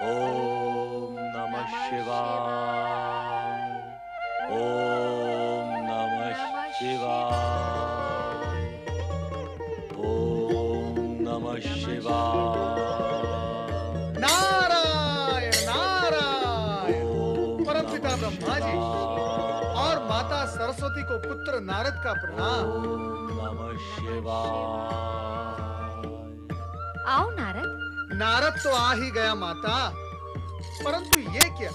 ओम नमः शिवाय। ओम नमः शिवाय। ओम नमः शिवाय। नारायण नारायण। परमपिता ब्रह्मा जी और माता सरस्वती को पुत्र नारद का प्रणाम। ओम नमः शिवाय। आओ नारद। नारद तो आ ही गया माता, परंतु ये क्या,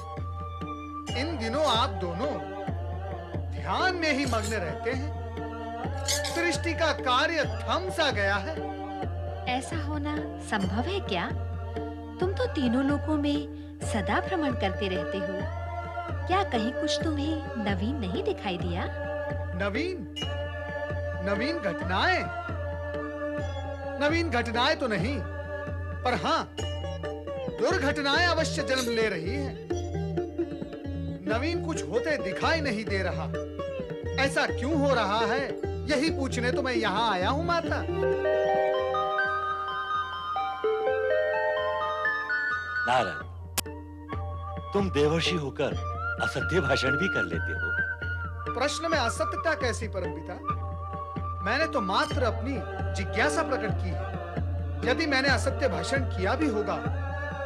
इन दिनों आप दोनों ध्यान में ही मग्न रहते हैं। सृष्टि का कार्य थम सा गया है। ऐसा होना संभव है क्या? तुम तो तीनों लोकों में सदा भ्रमण करते रहते हो। क्या कहीं कुछ तुम्हें नवीन नहीं दिखाई दिया? नवीन नवीन घटनाएं? नवीन घटनाएं तो नहीं, पर हां, दुर्घटनाएं अवश्य जन्म ले रही हैं। नवीन कुछ होते दिखाई नहीं दे रहा। ऐसा क्यों हो रहा है, यही पूछने तो मैं यहां आया हूं माता। नारद, तुम देवर्षि होकर असत्य भाषण भी कर लेते हो। प्रश्न में असत्यता कैसी परमपिता? मैंने तो मात्र अपनी जिज्ञासा प्रकट की है। यदि मैंने असत्य भाषण किया भी होगा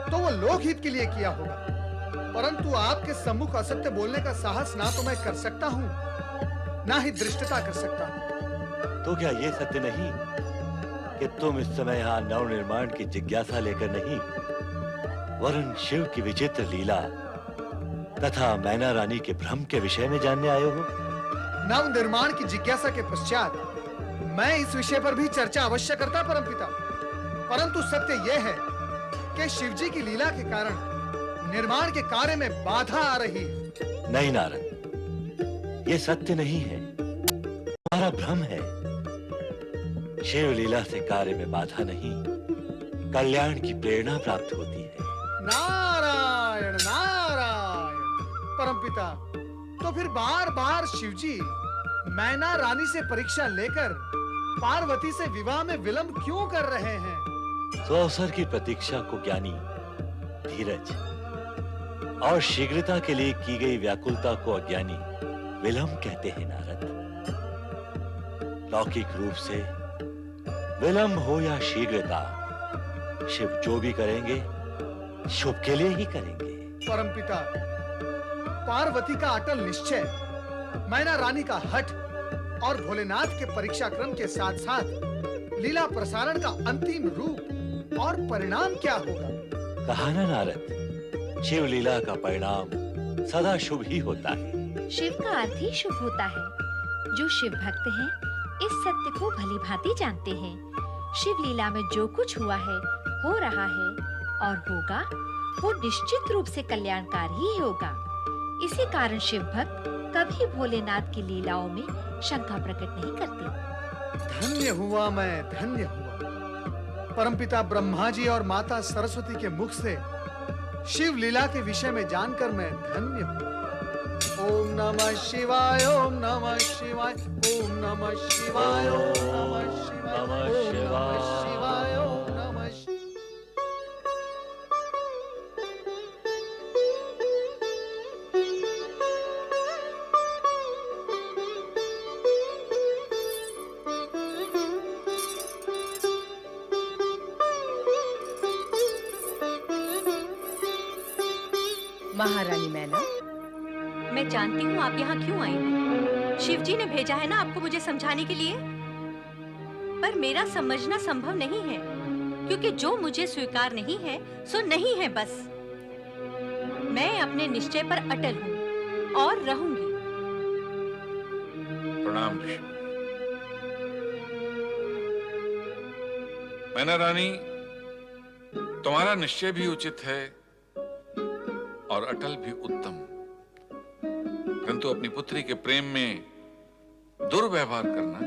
तो वो लोकहित के लिए किया होगा, परंतु आपके सम्मुख असत्य बोलने का साहस ना तो मैं कर सकता हूं, ना ही दृष्टता कर सकता हूं। तो क्या ये सत्य नहीं कि तुम इस समय यहाँ नवनिर्माण की जिज्ञासा लेकर नहीं, वरन शिव की विचित्र लीला तथा मैना रानी के भ्रम के विषय में जानने आए हो? नवनिर्माण की जिज्ञासा के पश्चात मैं इस विषय पर भी चर्चा अवश्य करता परमपिता, परंतु सत्य यह है कि शिवजी की लीला के कारण निर्माण के कार्य में बाधा आ रही है। नहीं नारद, ये सत्य नहीं है, तुम्हारा भ्रम है। शिव लीला से कार्य में बाधा नहीं, कल्याण की प्रेरणा प्राप्त होती है। नारायण नारायण। परमपिता, तो फिर बार-बार शिवजी मैना रानी से परीक्षा लेकर पार्वती से विवाह में विलंब क्यों कर रहे हैं? अवसर की प्रतीक्षा को ज्ञानी धीरज और शीघ्रता के लिए की गई व्याकुलता को अज्ञानी विलंब कहते हैं नारद। लौकिक रूप से विलंब हो या शीघ्रता, शिव जो भी करेंगे शुभ के लिए ही करेंगे। परमपिता, पार्वती का अटल निश्चय, मैना रानी का हठ और भोलेनाथ के परीक्षा क्रम के साथ-साथ लीला प्रसारण का अंतिम रूप और परिणाम क्या होगा? कहा ना नारद, शिव लीला का परिणाम सदा शुभ ही होता है। शिव का अर्थ ही शुभ होता है। जो शिव भक्त हैं, इस सत्य को भली भांति जानते हैं। शिव लीला में जो कुछ हुआ है, हो रहा है और होगा, वो निश्चित रूप से कल्याणकारी ही होगा। इसी कारण शिव भक्त कभी भोलेनाथ की लीलाओं में शंका प्रकट नहीं करते। धन्य हुआ मैं, धन्य हुआ। परमपिता ब्रह्मा जी और माता सरस्वती के मुख से शिव लीला के विषय में जानकर मैं धन्य हूँ। ओम नमः शिवाय, ओम नमः शिवाय, ओम नमः शिवाय, ओम नमः शिवाय, ओम नमः शिवाय, ओम नमः शिवाय। महारानी मैना, मैं जानती हूँ आप यहाँ क्यों आई हो। शिवजी ने भेजा है ना आपको मुझे समझाने के लिए, पर मेरा समझना संभव नहीं है, क्योंकि जो मुझे स्वीकार नहीं है सो नहीं है बस। मैं अपने निश्चय पर अटल हूँ और रहूंगी। प्रणाम ऋषि। मैना रानी, तुम्हारा निश्चय भी उचित है और अटल भी उत्तम, परंतु अपनी पुत्री के प्रेम में दुर्व्यवहार करना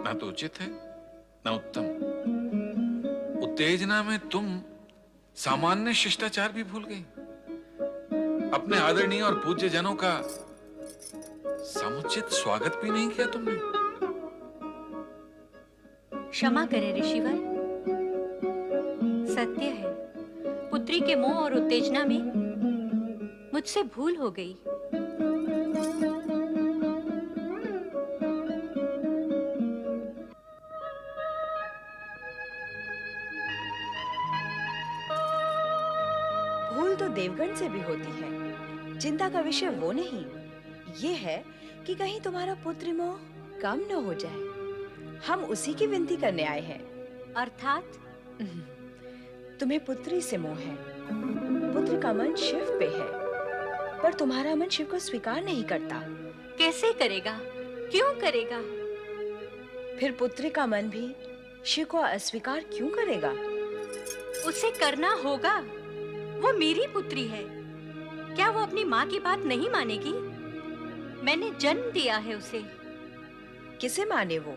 ना तो उचित है ना उत्तम। उत्तेजना में तुम सामान्य शिष्टाचार भी भूल गई। अपने आदरणीय और पूज्य जनों का समुचित स्वागत भी नहीं किया तुमने। क्षमा करें ऋषिवर। सत्य है, पुत्री के मोह और उत्तेजना में मुझसे भूल हो गई। भूल तो देवगण से भी होती है, चिंता का विषय वो नहीं। ये है कि कहीं तुम्हारा पुत्र मोह कम न हो जाए। हम उसी की विनती करने आए हैं। अर्थात तुम्हें पुत्री से मोह है, पुत्र का मन शिव पे है, पर तुम्हारा मन शिव को स्वीकार नहीं करता। कैसे करेगा? क्यों करेगा? फिर पुत्र का मन भी शिव को अस्वीकार क्यों करेगा? उसे करना होगा। वो मेरी पुत्री है। क्या वो अपनी माँ की बात नहीं मानेगी? मैंने जन्म दिया है उसे। किसे माने वो?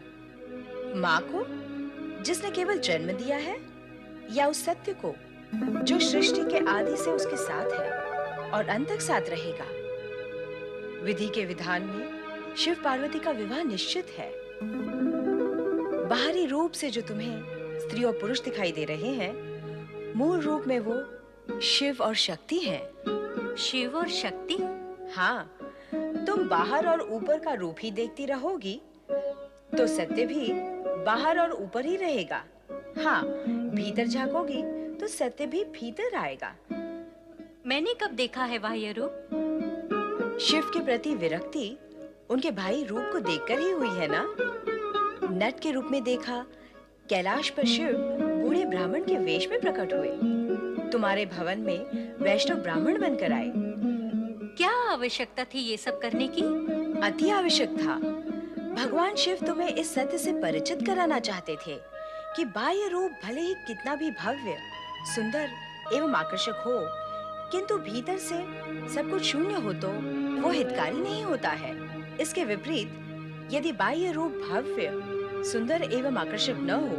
माँ को, जिसने केवल जन्म दिया है, या उस सत्य को जो सृष्टि के आदि से उसके साथ है और अंत तक साथ रहेगा? विधि के विधान में शिव पार्वती का विवाह निश्चित है। बाहरी रूप से जो तुम्हें स्त्री और पुरुष दिखाई दे रहे हैं, मूल रूप में वो शिव और शक्ति हैं। शिव और शक्ति? हाँ, तुम बाहर और ऊपर का रूप ही देखती रहोगी तो सत्य भी बाहर और ऊपर ही रहेगा। हाँ, भीतर झांकोगी तो सत्य भी भीतर आएगा। मैंने कब देखा है बाह्य रूप? शिव के प्रति विरक्ति उनके भाई रूप को देखकर ही हुई है ना। नट के रूप में देखा, कैलाश पर शिव बूढ़े ब्राह्मण के वेश में प्रकट हुए। तुम्हारे भवन में वैष्णव ब्राह्मण बनकर आए। क्या आवश्यकता थी ये सब करने की? अति आवश्यक था। भगवान शिव तुम्हें इस सत्य से परिचित कराना चाहते थे कि बाह्य रूप भले ही कितना भी भव्य, सुंदर एवं आकर्षक हो, किंतु भीतर से सब कुछ शून्य हो तो वो हितकारी नहीं होता है। इसके विपरीत, यदि बाह्य रूप भव्य, सुंदर एवं आकर्षक न हो,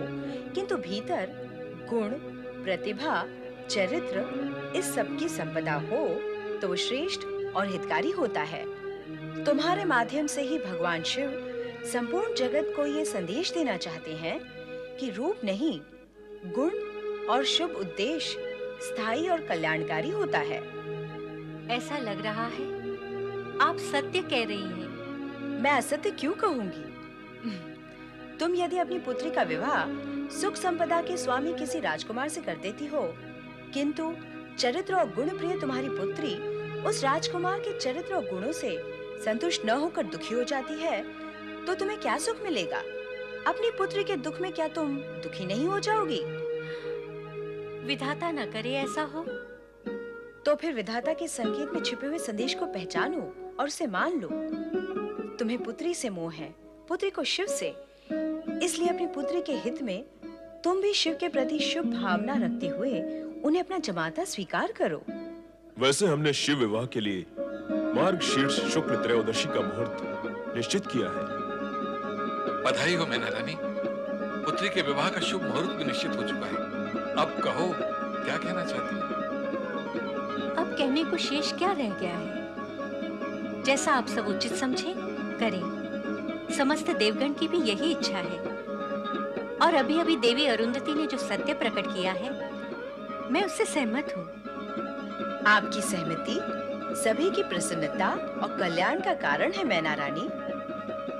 किंतु भीतर गुण, प्रतिभा, चरित्र, इस सब की संपदा हो, तो वो श्रेष्ठ और हितकारी होता है। तुम्हारे माध्यम से ही भगवान शिव संपूर्ण जगत को ये संदेश देना चाहते हैं कि रूप नहीं, गुण और शुभ उद्देश्य स्थायी और कल्याणकारी होता है। ऐसा लग रहा है आप सत्य कह रही हैं। मैं असत्य क्यों कहूंगी? तुम यदि अपनी पुत्री का विवाह सुख संपदा के स्वामी किसी राजकुमार से कर देती हो, किंतु चरित्र और गुण प्रिय तुम्हारी पुत्री उस राजकुमार के चरित्र और गुणों से संतुष्ट न होकर दुखी हो जाती है, तो तुम्हें क्या सुख मिलेगा? अपनी पुत्री के दुख में क्या तुम दुखी नहीं हो जाओगी? विधाता न करे ऐसा हो। तो फिर विधाता के संकेत में छिपे हुए संदेश को पहचानो और उसे मान लो। तुम्हें पुत्री से मोह है, पुत्री को शिव से। इसलिए अपनी पुत्री के हित में तुम भी शिव के प्रति शुभ भावना रखते हुए उन्हें अपना जमाता स्वीकार करो। वैसे हमने शिव विवाह के लिए मार्गशीर्ष शुक्ल त्रयोदशी का मुहूर्त निश्चित किया है। बधाई हो मैना रानी, पुत्री के विवाह का शुभ मुहूर्त भी निश्चित हो चुका है। अब कहो, क्या कहना चाहती हो? अब कहने को शेष क्या रह गया है? जैसा आप सब उचित समझे करें। समस्त देवगण की भी यही इच्छा है। और अभी अभी देवी अरुंधति ने जो सत्य प्रकट किया है, मैं उससे सहमत हूँ। आपकी सहमति सभी की प्रसन्नता और कल्याण का कारण है मैना रानी।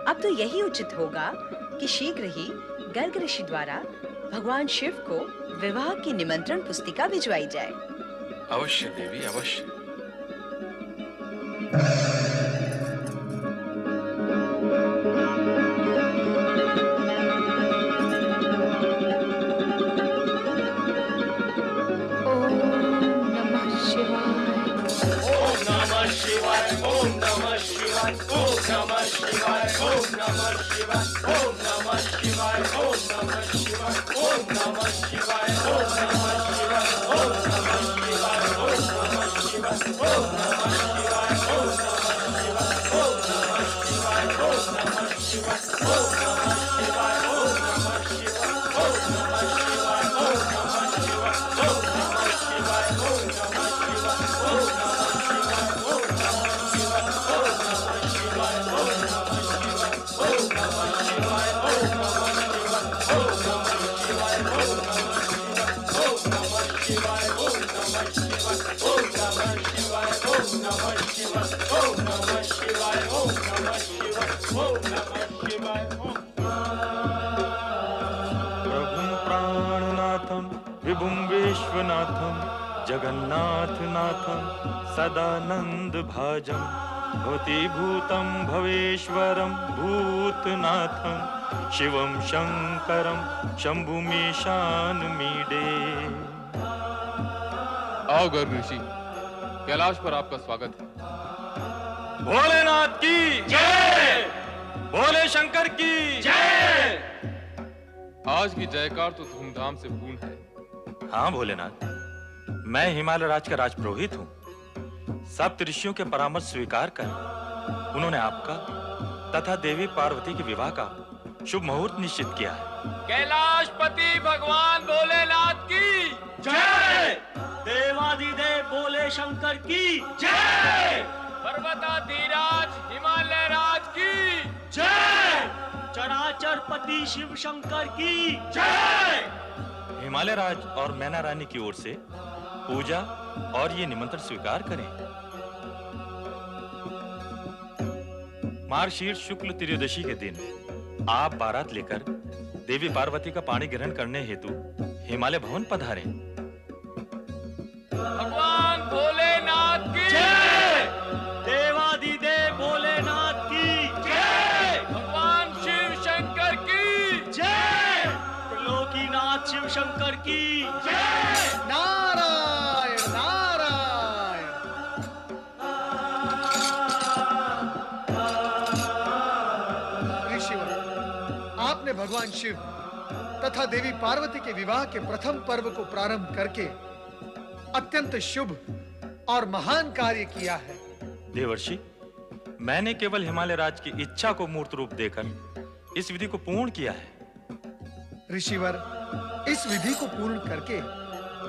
अब तो यही उचित होगा कि शीघ्र ही गर्ग ऋषि द्वारा भगवान शिव को विवाह की निमंत्रण पुस्तिका भिजवाई जाए। अवश्य देवी, अवश्य। विभुं विश्वनाथं जगन्नाथ नाथं सदानंद भाजं भूतिभूतं भवेश्वरं भूतनाथं शिवं शंकरं शंभुमीशानमीडे। आओ गर्ग ऋषि, कैलाश पर आपका स्वागत है। भोलेनाथ की जय, भोले शंकर की जय। आज की जयकार तो धूमधाम से पूर्ण है। हाँ भोलेनाथ, मैं हिमालय राज का राजपुरोहित हूँ। सप्त ऋषियों के परामर्श स्वीकार कर उन्होंने आपका तथा देवी पार्वती के विवाह का शुभ मुहूर्त निश्चित किया है। कैलाशपति भगवान भोलेनाथ की जय, देवाधिदेव भोले शंकर की जय, पर्वताधिराज हिमालय राज की जय, चराचरपति शिव शंकर की जय। हिमालय राज और मैना रानी की ओर से पूजा और ये निमंत्रण स्वीकार करें। मार्गशीर्ष शुक्ल त्रयोदशी के दिन आप बारात लेकर देवी पार्वती का पाणी ग्रहण करने हेतु हिमालय भवन पधारें। भगवान भोलेनाथ की जय, देवाधिदेव भोलेनाथ की जय, भगवान शिव शंकर की जय, त्रिलोकीनाथ शिव शंकर की जय। नारायण नारायण। ऋषिवर, आपने भगवान शिव तथा देवी पार्वती के विवाह के प्रथम पर्व को प्रारंभ करके अत्यंत शुभ और महान कार्य किया है। देवर्षि, मैंने केवल हिमालय राज की इच्छा को मूर्त रूप देकर इस विधि को पूर्ण किया है। ऋषिवर, इस विधि को पूर्ण करके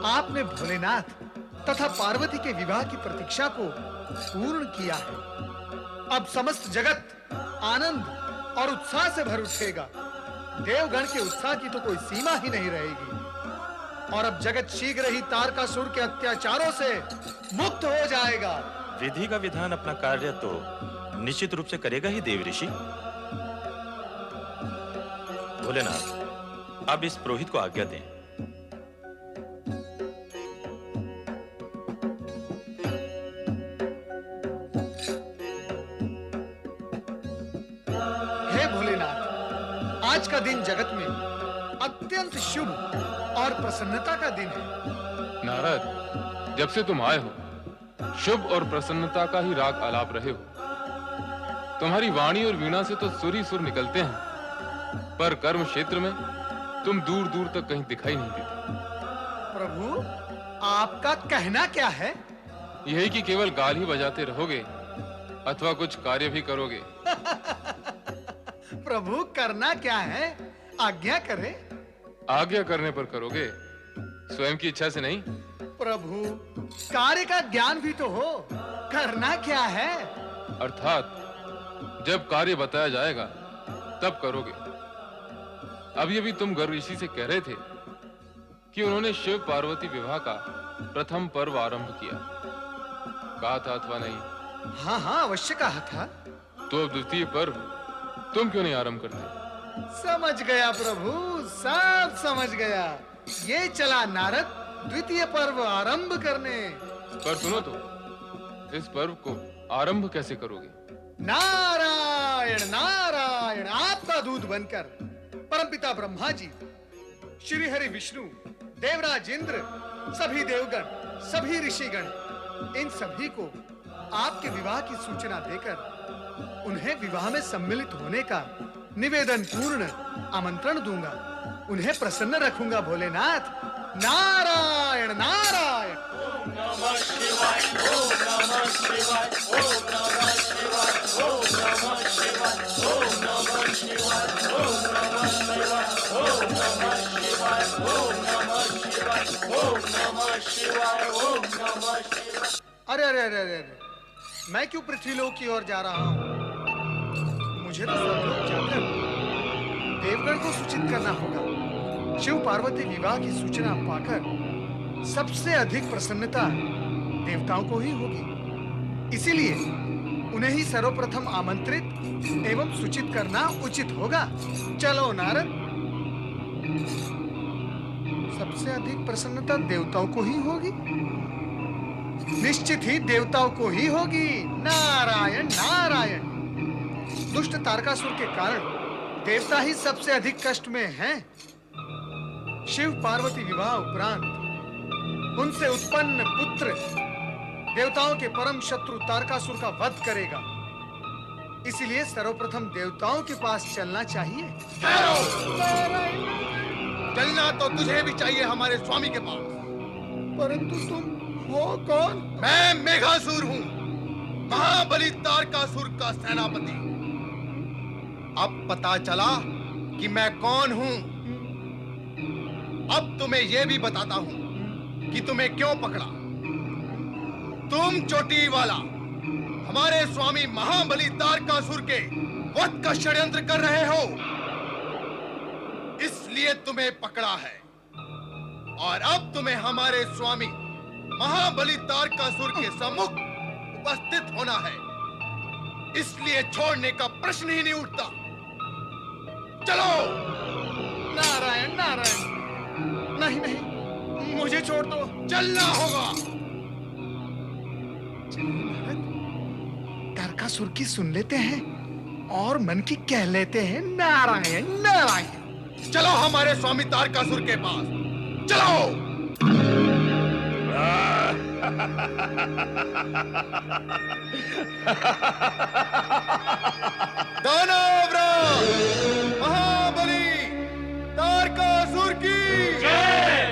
आपने भोलेनाथ तथा पार्वती के विवाह की प्रतीक्षा को पूर्ण किया है। अब समस्त जगत आनंद और उत्साह से भर उठेगा। देवगण के उत्साह की तो कोई सीमा ही नहीं रहेगी। और अब जगत शीघ्र ही तारकासुर के अत्याचारों से मुक्त हो जाएगा। विधि का विधान अपना कार्य तो निश्चित रूप से करेगा ही देव ऋषि। भोलेनाथ, अब इस पुरोहित को आज्ञा दें। हे भोलेनाथ, आज का दिन जगत में अत्यंत शुभ और प्रसन्नता का दिन है। नारद, जब से तुम आए हो शुभ और प्रसन्नता का ही राग आलाप रहे हो। तुम्हारी वाणी और वीणा से तो सुर ही सुर निकलते हैं, पर कर्म क्षेत्र में तुम दूर दूर तक कहीं दिखाई नहीं देते। प्रभु, आपका कहना क्या है? यही कि केवल गाल ही बजाते रहोगे अथवा कुछ कार्य भी करोगे। प्रभु, करना क्या है? आज्ञा करें। आज्ञा करने पर करोगे, स्वयं की इच्छा से नहीं। प्रभु, कार्य का ज्ञान भी तो हो। करना क्या है? अर्थात जब कार्य बताया जाएगा तब करोगे। अभी अभी तुम गर्ग ऋषि से कह रहे थे कि उन्होंने शिव पार्वती विवाह का प्रथम पर्व आरंभ किया। कहा था अथवा नहीं? हाँ हाँ, अवश्य कहा था। तो अब द्वितीय पर्व तुम क्यों नहीं आरंभ करते? समझ गया प्रभु, सब समझ गया। ये चला नारद द्वितीय पर्व आरंभ करने। पर सुनो तो, इस पर्व को आरंभ कैसे करोगे? नारायण नारायण। आपका दूत बनकर परमपिता ब्रह्मा जी, श्री हरि विष्णु, देवराज इंद्र, सभी देवगण, सभी ऋषिगण, इन सभी को आपके विवाह की सूचना देकर उन्हें विवाह में सम्मिलित होने का निवेदन पूर्ण आमंत्रण दूंगा। उन्हें प्रसन्न रखूंगा भोलेनाथ। नारायण नारायण। ओम नमः शिवाय, ओम नमः शिवाय, ओम नमः शिवाय, ओम नमः शिवाय, ओम नमः शिवाय, ओम नमः शिवाय, ओम नमः शिवाय, ओम नमः शिवाय, ओम नमः शिवाय, ओम नमः शिवाय। अरे अरे अरे अरे अरे, मैं क्यों पृथ्वीलोक की ओर जा रहा हूँ? मुझे तो स्वर्गलोक जाकर देवगण को सूचित करना होगा। शिव पार्वती विवाह की सूचना पाकर सबसे अधिक प्रसन्नता देवताओं को ही होगी। इसीलिए उन्हें ही सर्वप्रथम आमंत्रित एवं सूचित करना उचित होगा। चलो नारद। सब सबसे अधिक प्रसन्नता देवताओं को ही होगी। निश्चित ही देवताओं को ही होगी। नारायण नारायण। दुष्ट तारकासुर के कारण देवता ही सबसे अधिक कष्ट में हैं। शिव पार्वती विवाह उपरांत उनसे उत्पन्न पुत्र देवताओं के परम शत्रु तारकासुर का वध करेगा। इसलिए सर्वप्रथम देवताओं के पास चलना चाहिए। चलना तो तुझे भी चाहिए हमारे स्वामी के पास। परंतु तुम हो कौन? मैं मेघासुर हूँ, महाबली तारकासुर का सेनापति। अब पता चला कि मैं कौन हूँ। अब तुम्हें यह भी बताता हूँ कि तुम्हें क्यों पकड़ा। तुम चोटी वाला हमारे स्वामी महाबली तारकासुर के वध का षड्यंत्र कर रहे हो, इसलिए तुम्हें पकड़ा है। और अब तुम्हें हमारे स्वामी महाबली तारकासुर के सम्मुख उपस्थित होना है, इसलिए छोड़ने का प्रश्न ही नहीं उठता। चलो। नारायण नारायण। नहीं नहीं, मुझे छोड़ दो। चलना होगा। तारकासुर की सुन लेते हैं और मन की कह लेते हैं। नारायण नारायण। चलो हमारे स्वामी तारकासुर के पास चलो। दानवराज महाबली तारकासुर की जय।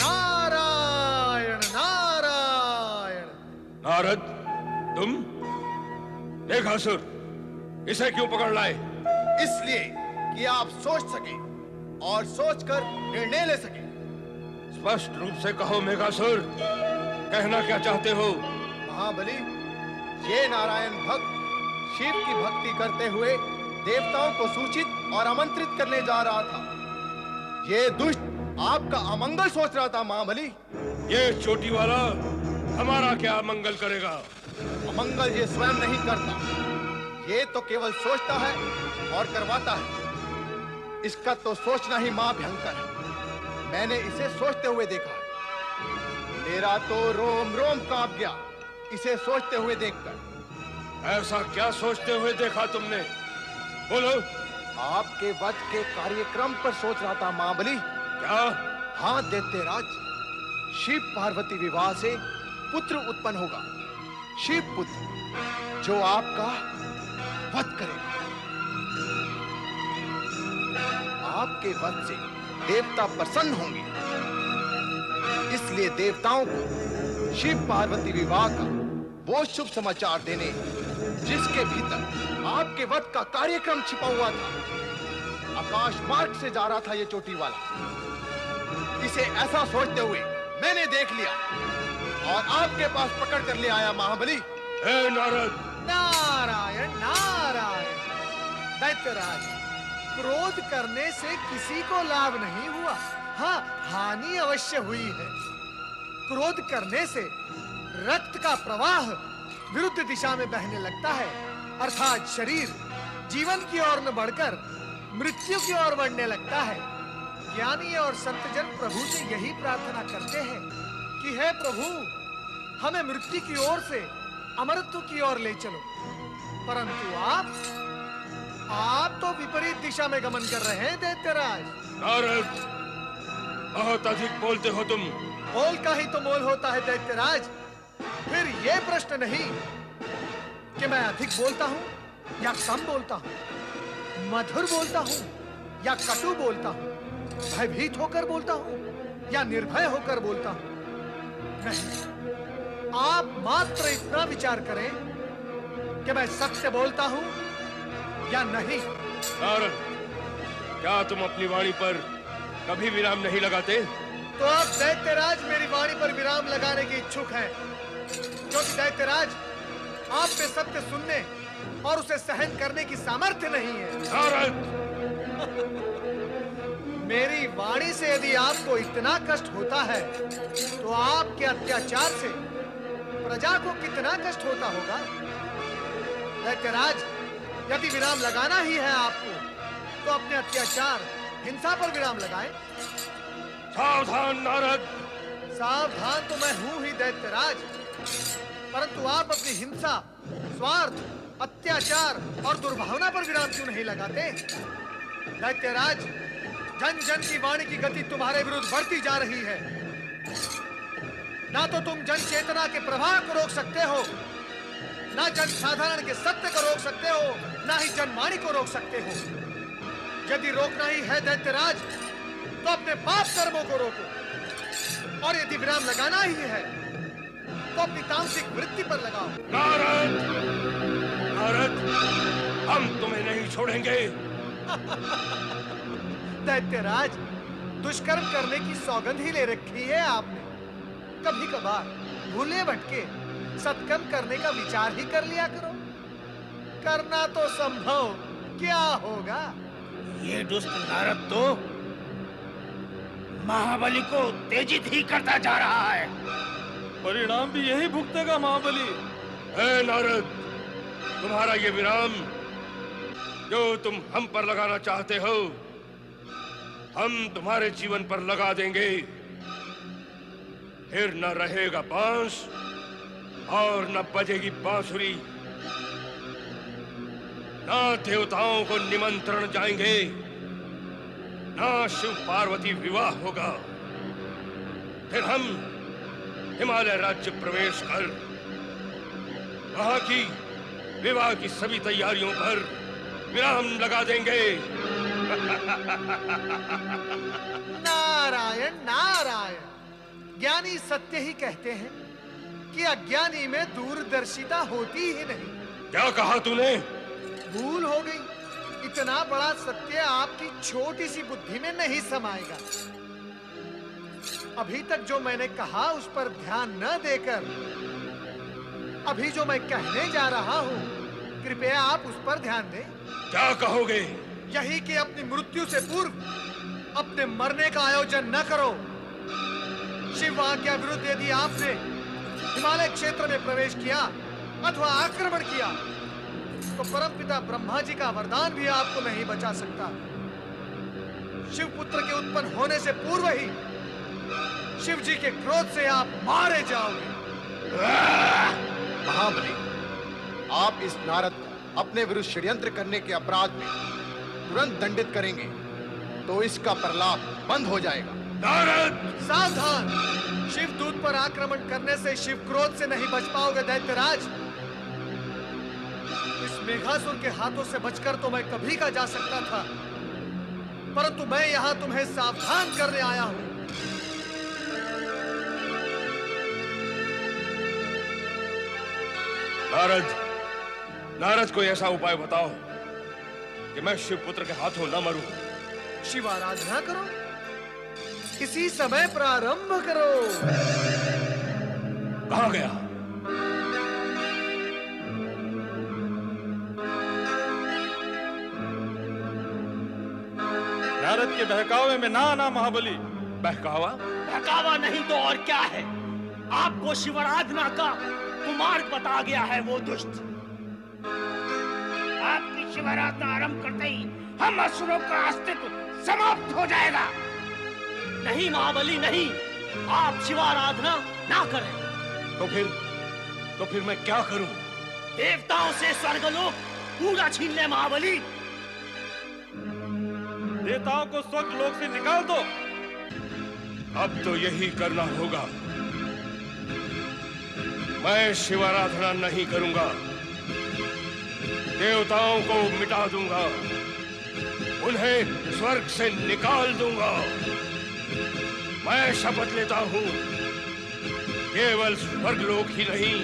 नारायण नारायण। नारद, तुम मेघासुर, इसे क्यों पकड़ लाए? इसलिए कि आप सोच सके और सोचकर निर्णय ले सके। स्पष्ट रूप से कहो मेघासुर, कहना क्या चाहते हो? महाबली, ये नारायण भक्त शिव की भक्ति करते हुए देवताओं को सूचित और आमंत्रित करने जा रहा था। ये दुष्ट आपका अमंगल सोच रहा था महाबली। ये चोटी वाला हमारा क्या मंगल करेगा? अमंगल ये स्वयं नहीं करता, ये तो केवल सोचता है और करवाता है। इसका तो सोचना ही महाभयंकर है। मैंने इसे सोचते हुए देखा। मेरा तो रोम रोम कांप गया इसे सोचते हुए देखकर। ऐसा क्या सोचते हुए देखा तुमने? बोलो। आपके वध के कार्यक्रम पर सोच रहा था महाबली। क्या? हाँ दैत्यराज, शिव पार्वती विवाह से पुत्र उत्पन्न होगा। शिव पुत्र जो आपका वध करेगा। आपके वध से देवता प्रसन्न होंगे, इसलिए देवताओं को शिव पार्वती विवाह का वो शुभ समाचार देने जिसके भीतर आपके वध का कार्यक्रम छिपा हुआ था। आकाश मार्ग से जा रहा था ये चोटी वाला। इसे ऐसा सोचते हुए मैंने देख लिया और आपके पास पकड़ कर ले आया महाबली। नारद। नारायण नारायण। दैत्यराज, क्रोध करने से किसी को लाभ नहीं हुआ। हाँ, हानि अवश्य हुई है। क्रोध करने से रक्त का प्रवाह विरुद्ध दिशा में बहने लगता है, अर्थात शरीर जीवन की ओर न बढ़कर मृत्यु की ओर बढ़ने लगता है। ज्ञानी और संतजन प्रभु से यही प्रार्थना करते हैं कि हे प्रभु, हमें मृत्यु की ओर से अमरत्व की ओर ले चलो। परंतु आप तो विपरीत दिशा में गमन कर रहे हैं दैत्यराज। नारद, बहुत अधिक बोलते हो तुम। बोल का ही तो मोल होता है दैत्यराज। फिर ये प्रश्न नहीं कि मैं अधिक बोलता हूँ या कम बोलता हूँ, मधुर बोलता हूँ या कटु बोलता हूँ, भयभीत होकर बोलता हूँ या निर्भय होकर बोलता हूँ। नहीं, आप मात्र इतना विचार करें कि मैं सत्य बोलता हूँ या नहीं। नारद, क्या तुम अपनी वाणी पर कभी विराम नहीं लगाते? तो आप दैत्यराज मेरी वाणी पर विराम लगाने के इच्छुक हैं, क्योंकि दैत्यराज आप पे सत्य सुनने और उसे सहन करने की सामर्थ्य नहीं है। नारद! मेरी वाणी से यदि आपको इतना कष्ट होता है, तो आपके अत्याचार से प्रजा को कितना कष्ट होता होगा। दैत्यराज, यदि विराम लगाना ही है आपको, तो अपने अत्याचार हिंसा पर विराम लगाएं। सावधान नारद। सावधान तो मैं हूं ही दैत्यराज, परंतु आप अपनी हिंसा, स्वार्थ, अत्याचार और दुर्भावना पर विराम क्यों नहीं लगाते? दैत्यराज, जन जन की वाणी की गति तुम्हारे विरुद्ध बढ़ती जा रही है। ना तो तुम जन चेतना के प्रवाह को रोक सकते हो, ना जन साधारण के सत्य को रोक सकते हो, ना ही जनवाणी को रोक सकते हो। यदि रोकना ही है दैत्यराज, तो अपने पाप कर्मों को रोको, और यदि विराम लगाना ही है तो अपनी तामसिक वृत्ति पर लगाओ। नारद, नारद, हम तुम्हें नहीं छोड़ेंगे। दैत्यराज, दुष्कर्म करने की सौगंध ही ले रखी है आपने। कभी कभार भूले भटके सत्कर्म करने का विचार ही कर लिया करो। करना तो संभव क्या होगा? ये दुष्ट नारद तो महाबली को उत्तेजित ही करता जा रहा है। परिणाम भी यही भुगतेगा महाबली। हे नारद, तुम्हारा ये विराम जो तुम हम पर लगाना चाहते हो, हम तुम्हारे जीवन पर लगा देंगे। फिर न रहेगा बांस और न बजेगी बांसुरी, ना देवताओं को निमंत्रण जाएंगे, ना शिव पार्वती विवाह होगा। फिर हम हिमालय राज्य प्रवेश कर वहां की विवाह की सभी तैयारियों पर विराम लगा देंगे। नारायण नारायण, ज्ञानी सत्य ही कहते हैं कि अज्ञानी में दूरदर्शिता होती ही नहीं। क्या कहा तूने? भूल हो गई। इतना बड़ा सत्य आपकी छोटी सी बुद्धि में नहीं समाएगा। अभी तक जो मैंने कहा उस पर ध्यान न देकर अभी जो मैं कहने जा रहा हूँ, कृपया आप उस पर ध्यान दें। क्या कहोगे? यही कि अपनी मृत्यु से पूर्व अपने मरने का आयोजन न करो। शिव आज्ञा विरुद्ध यदि आपने हिमालय क्षेत्र में प्रवेश किया अथवा आक्रमण किया, तो परमपिता ब्रह्मा जी का वरदान भी आपको नहीं बचा सकता। शिवपुत्र के उत्पन्न होने से पूर्व ही शिव जी के क्रोध से आप मारे जाओगे। महाबली, आप इस नारद को अपने विरुद्ध षड्यंत्र करने के अपराध में तुरंत दंडित करेंगे तो इसका प्रलाप बंद हो जाएगा। नारद, सावधान! शिव दूत पर आक्रमण करने से शिव क्रोध से नहीं बच पाओगे दैत्यराज। इस मेघासुर के हाथों से बचकर तो मैं कभी का जा सकता था, परंतु मैं यहाँ तुम्हें सावधान करने आया हूँ। नारद, नारद कोई ऐसा उपाय बताओ कि मैं शिवपुत्र के हाथों न मरूं। शिव आराधना करो, इसी समय प्रारंभ करो। कहाँ गया? नारद के बहकावे में ना आना महाबली। बहकावा? बहकावा नहीं तो और क्या है? आपको शिवाराधना का कुमार्ग बता गया है वो दुष्ट। आपकी शिवाराधना आरंभ करते ही हम असुरों का अस्तित्व समाप्त हो जाएगा। नहीं महाबली नहीं, आप शिवाराधना ना करें। तो फिर मैं क्या करूं? देवताओं से स्वर्गलोक पूरा छीन ले महाबली। देवताओं को स्वर्गलोक से निकाल दो। अब तो यही करना होगा। मैं शिवाराधना नहीं करूंगा, देवताओं को मिटा दूंगा, उन्हें स्वर्ग से निकाल दूंगा। मैं शपथ लेता हूं, केवल स्वर्गलोक ही नहीं,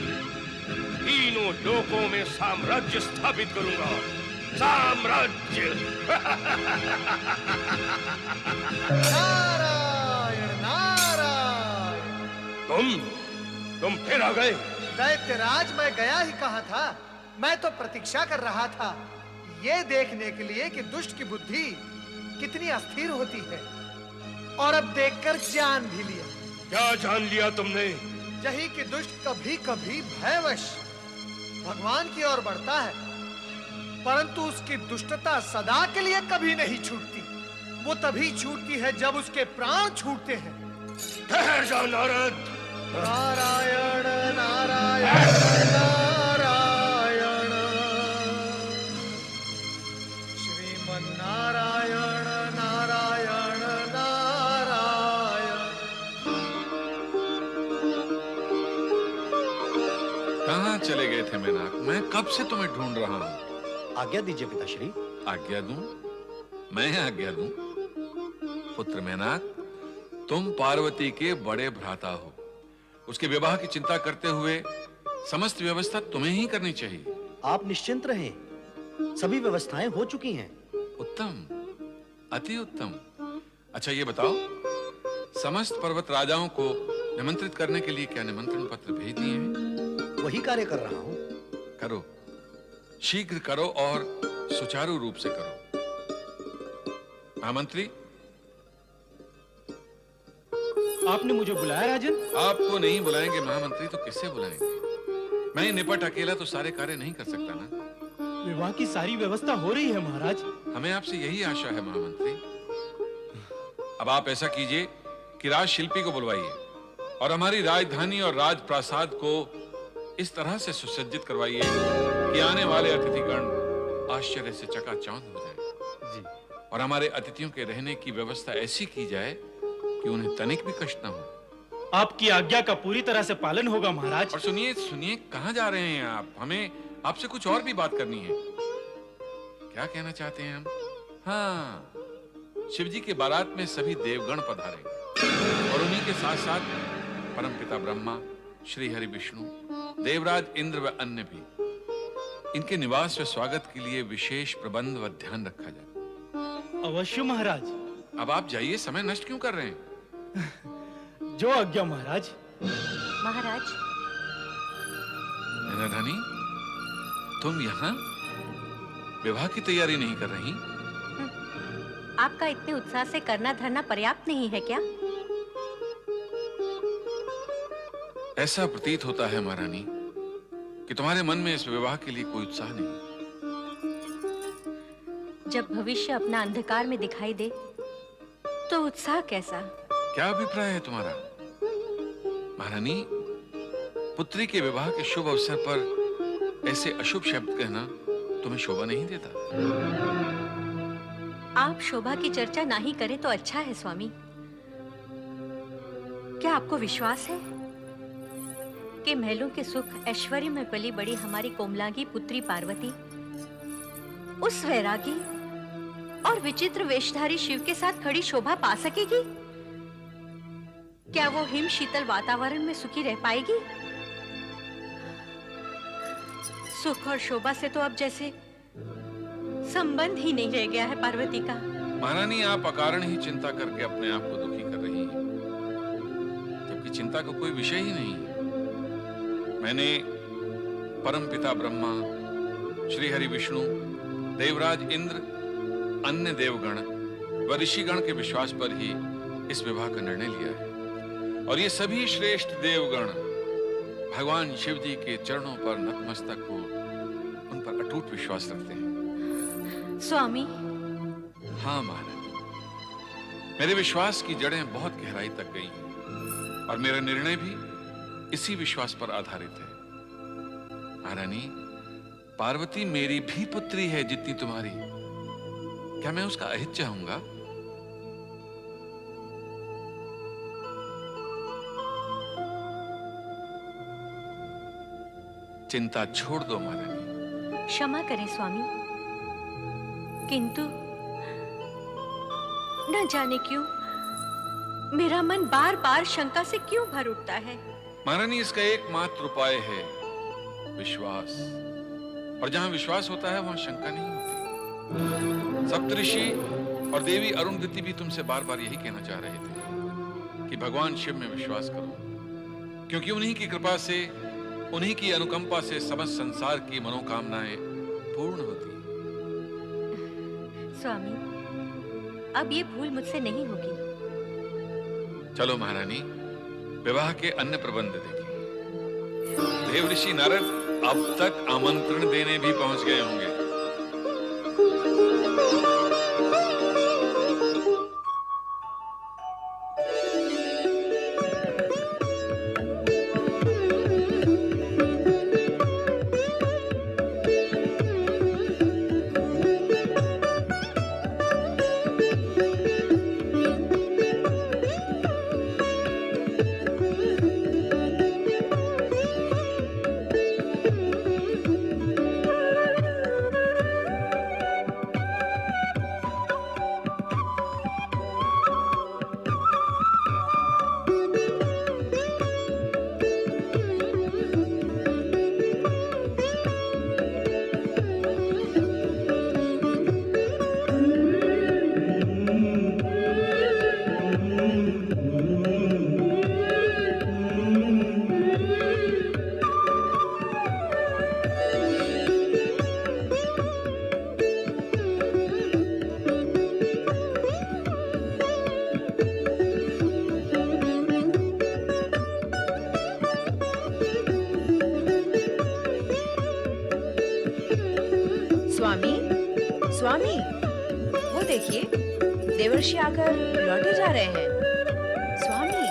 तीनों लोकों में साम्राज्य स्थापित करूंगा। साम्राज्य। नारायण नारायण। तुम फिर आ गए? दैत्यराज, मैं गया ही कहा था। मैं तो प्रतीक्षा कर रहा था, ये देखने के लिए कि दुष्ट की बुद्धि कितनी अस्थिर होती है, और अब देखकर जान भी लिया। क्या जान लिया तुमने? यही कि दुष्ट कभी कभी भयवश भगवान की ओर बढ़ता है, परंतु उसकी दुष्टता सदा के लिए कभी नहीं छूटती। वो तभी छूटती है जब उसके प्राण छूटते हैं। ठहर जाओ नारद। नारायण नारायण नारायण, श्रीमन नारायण नारायण नारायण। कहाँ चले गए थे मेनाक? मैं कब से तुम्हें ढूंढ रहा हूँ। आज्ञा दीजिए पिताश्री। आज्ञा दूं? मैं आज्ञा दूं? पुत्र मेनाक, तुम पार्वती के बड़े भ्राता हो। उसके विवाह की चिंता करते हुए समस्त व्यवस्था तुम्हें ही करनी चाहिए। आप निश्चिंत रहें, सभी व्यवस्थाएं हो चुकी हैं। उत्तम, अति उत्तम। अच्छा ये बताओ, समस्त पर्वत राजाओं को निमंत्रित करने के लिए क्या निमंत्रण पत्र भेज दिए हैं? वही कार्य कर रहा हूं। करो, शीघ्र करो और सुचारू रूप से करो। महामंत्री, आपने मुझे बुलाया राजन? आपको नहीं बुलाएंगे महामंत्री तो किससे बुलाएंगे? मैं निपट अकेला तो सारे कार्य नहीं कर सकता ना। विवाह की सारी व्यवस्था हो रही है महाराज। हमें आपसे यही आशा है महामंत्री। अब आप ऐसा कीजिए कि राज शिल्पी को बुलवाइए और हमारी राजधानी और राजप्रासाद को इस तरह से सुसज्जित करवाइए कि आने वाले अतिथिगण आश्चर्य से चकाचौंध हो जाएं। जी। और हमारे अतिथियों के रहने की व्यवस्था ऐसी की जाए कि उन्हें तनिक भी कष्ट न हो। आपकी आज्ञा का पूरी तरह से पालन होगा महाराज। और सुनिए सुनिए, कहाँ जा रहे हैं आप? हमें आपसे कुछ और भी बात करनी है। क्या कहना चाहते हैं हम? हाँ, शिवजी के बारात में सभी देवगण पधारेंगे और उन्हीं के साथ साथ परमपिता ब्रह्मा, श्री हरि विष्णु, देवराज इंद्र व अन्य भी। इनके निवास व स्वागत के लिए विशेष प्रबंध व ध्यान रखा जाए। अवश्य महाराज। अब आप जाइए, समय नष्ट क्यों कर रहे हैं? जो आज्ञा महाराज। महाराज, नैनारानी, तुम यहाँ विवाह की तैयारी नहीं कर रही? आपका इतने उत्साह से करना धरना पर्याप्त नहीं है क्या? ऐसा प्रतीत होता है महारानी कि तुम्हारे मन में इस विवाह के लिए कोई उत्साह नहीं। जब भविष्य अपना अंधकार में दिखाई दे तो उत्साह कैसा? क्या अभिप्राय है तुम्हारा? महारानी, पुत्री के विवाह के शुभ अवसर पर ऐसे अशुभ शब्द कहना तुम्हें शोभा नहीं देता। आप शोभा की चर्चा ना ही करें तो अच्छा है स्वामी। क्या आपको विश्वास है कि महलों के सुख ऐश्वर्य में पली बड़ी हमारी कोमलांगी पुत्री पार्वती उस वैरागी और विचित्र वेशधारी शिव के साथ खड़ी शोभा पा सकेगी? क्या वो हिम शीतल वातावरण में सुखी रह पाएगी? सुख और शोभा से तो अब जैसे संबंध ही नहीं रह गया है पार्वती का। महारानी, आप अकारण ही चिंता करके अपने आप को दुखी कर रही हैं, जबकि चिंता का कोई विषय ही नहीं है। मैंने परमपिता ब्रह्मा, श्री हरि विष्णु, देवराज इंद्र, अन्य देवगण व ऋषिगण के विश्वास पर ही इस विवाह का निर्णय लिया है। और ये सभी श्रेष्ठ देवगण भगवान शिव जी के चरणों पर नतमस्तक हो उन पर अटूट विश्वास रखते हैं। स्वामी। हाँ महारानी, मेरे विश्वास की जड़ें बहुत गहराई तक गई हैं और मेरा निर्णय भी इसी विश्वास पर आधारित है। महारानी, पार्वती मेरी भी पुत्री है जितनी तुम्हारी। क्या मैं उसका अहित चाहूंगा? चिंता छोड़ दो महारानी। क्षमा करें स्वामी, किंतु न जाने क्यों मेरा मन बार बार शंका से क्यों भर उठता है। महारानी, इसका एकमात्र उपाय है विश्वास, और जहां विश्वास होता है वहां शंका नहीं होती। सप्तऋषि और देवी अरुंधति भी तुमसे बार बार यही कहना चाह रहे थे कि भगवान शिव में विश्वास करो, क्योंकि उन्हीं की कृपा से, उन्हीं की अनुकंपा से समस्त संसार की मनोकामनाएं पूर्ण होती हैं। स्वामी, अब ये भूल मुझसे नहीं होगी। चलो महारानी, विवाह के अन्य प्रबंध देखिए। देव ऋषि नारद अब तक आमंत्रण देने भी पहुंच गए होंगे। स्वामी, स्वामी, वो देखिए, देवर्षि आकर लौटे जा रहे हैं। स्वामी,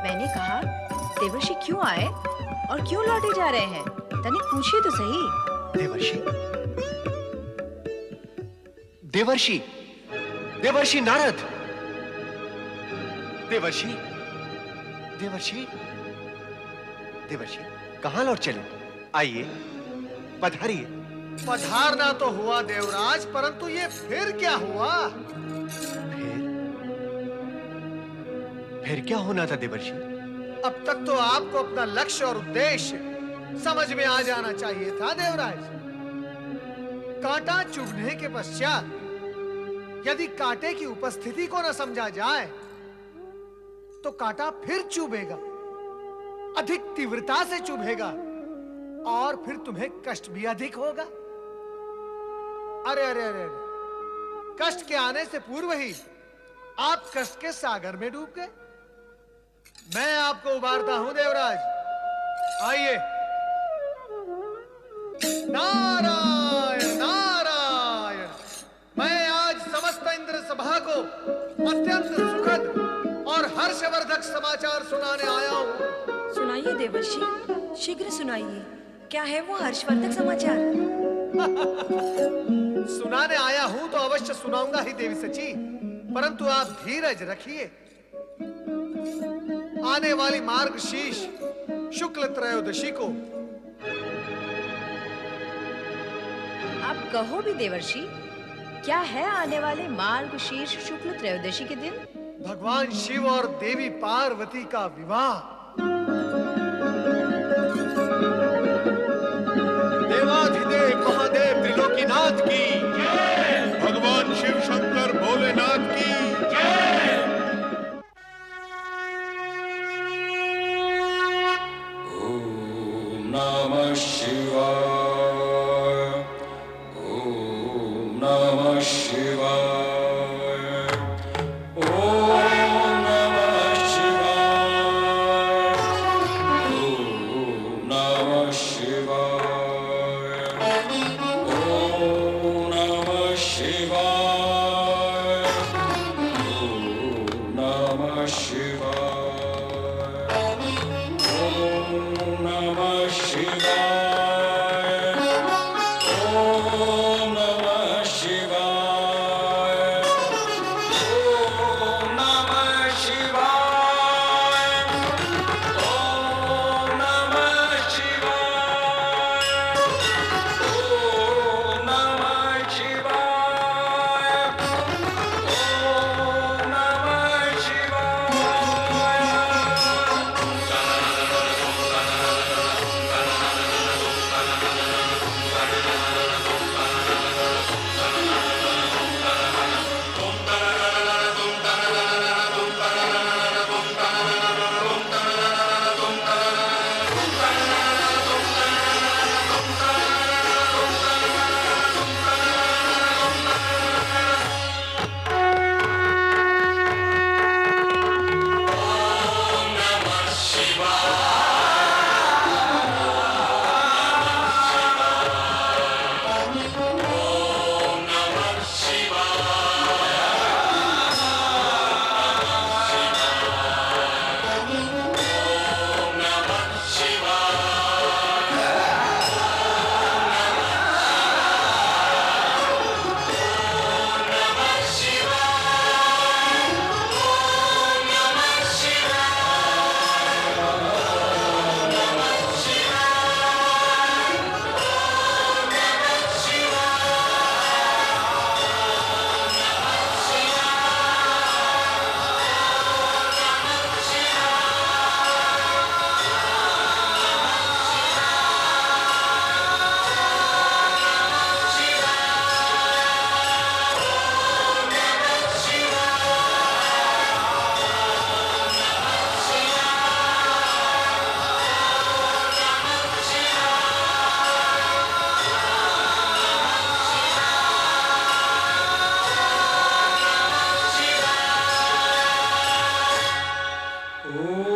मैंने कहा देवर्षि क्यों आए और क्यों लौटे जा रहे हैं? तनिक पूछिए तो सही। देवर्षि, देवर्षि, देवर्षि नारद, देवर्षि, देवर्षि, देवर्षि, कहाँ लौट चले? आइए, पधारिए। पधारना तो हुआ देवराज, परंतु ये फिर क्या हुआ? फिर क्या होना था देवर्षि? अब तक तो आपको अपना लक्ष्य और उद्देश्य समझ में आ जाना चाहिए था देवराज। कांटा चुभने के पश्चात यदि कांटे की उपस्थिति को न समझा जाए तो कांटा फिर चुभेगा, अधिक तीव्रता से चुभेगा और फिर तुम्हें कष्ट भी अधिक होगा। अरे अरे अरे, कष्ट के आने से पूर्व ही आप कष्ट के सागर में डूब गए। मैं आपको उबारता हूं देवराज, आइए। नारायण नारायण, मैं आज समस्त इंद्र सभा को अत्यंत सुखद और हर्षवर्धक समाचार सुनाने आया हूं। सुनाइए देवर्षि, शीघ्र सुनाइए। क्या है वो हर्षवर्धक समाचार? सुनाने आया हूं तो अवश्य सुनाऊंगा ही देवी सची, परंतु आप धीरज रखिए। आने वाली मार्गशीर्ष शुक्ल त्रयोदशी को। आप कहो भी देवर्षि, क्या है आने वाले मार्गशीर्ष शुक्ल त्रयोदशी के दिन? भगवान शिव और देवी पार्वती का विवाह। देवाधिदेव महादेव त्रिलोकीनाथ की जय, भगवान शिव शंकर भोलेनाथ की जय। ओम नमः शिवाय, ओम नमः शिवाय, ओम नमः शिवाय, ओम नमः शिवाय, ओम नमः शिवाय, ओम नमः शिवाय, ओम नमः शिवाय, ओम नमः शिवाय, ओम नमः शिवाय, ओम नमः शिवाय, ओम नमः शिवाय, ओम नमः Oh